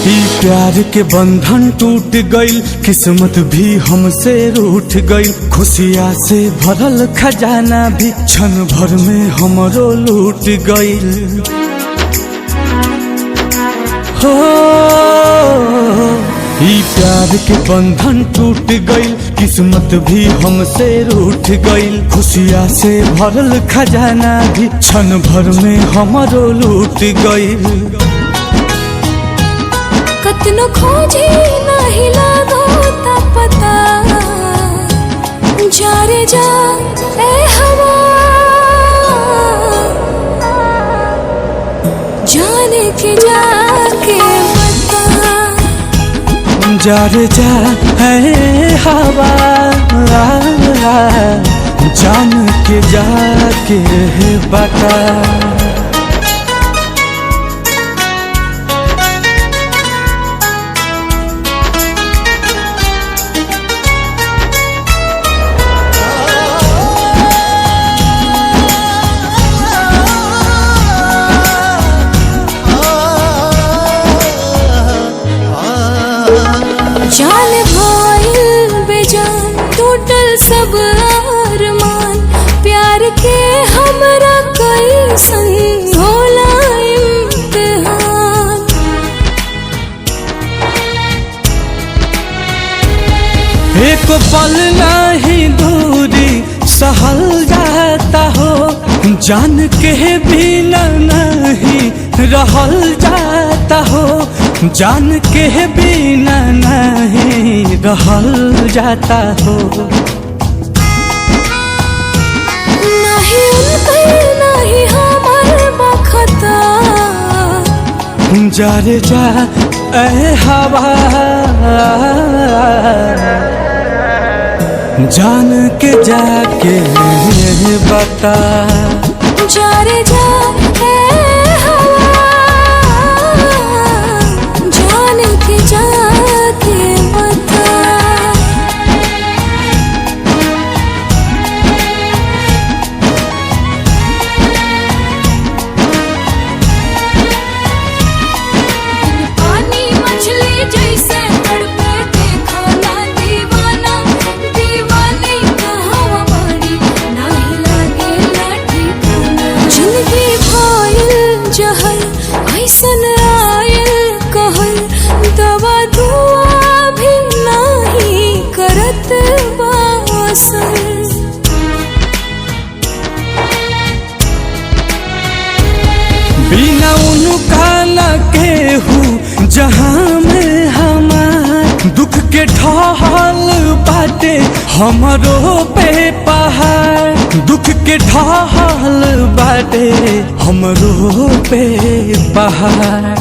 ई प्यार के बंधन टूट गइल, किस्मत भी हमसे रूठ गइल। खुशियाँ से भरल खजाना भी क्षण भर में हमरो लूट गइल। हो ई प्यार के बंधन टूट गइल, किस्मत भी हमसे रूठ गइल। खुशियाँ से भरल खजाना भी क्षण भर में हमरो लूट गइल। कतनो खोजे नाही लागो ता पता, जा रे जा ए हवा, जाने के जाके बता। जा रे जा ए हवा, जान के जाके बता। जान भइल बेजान टूटल सब अरमान, प्यार के हमरा कैसन होला इम्तिहान। एक पल नहीं दूरी सहल जाता हो, जान के बिना नहीं रहल जाता हो, जान के बिना नहीं रहल जाता हो। नहीं उनके नहीं हमार बखता, जा रे जा ए हवा, जान के जाके बता। जा रे जा ए हवा, जान के जाके बता। पानी मछली जैसे तड़पे देखो ना दीवाना, दीवानी कहवा बड़ी नहीं लागे लाठी खाना। जिंदगी भइल जहर ऐसन आयल कहल, दवा दुआ भी नहीं करत बासर। बिना उनका न केहू जहाँ में हमार, दुख के ढाल बाटे हमरो पे पहाड़, दुख के ढाल बाटे हमरो पे पहाड़।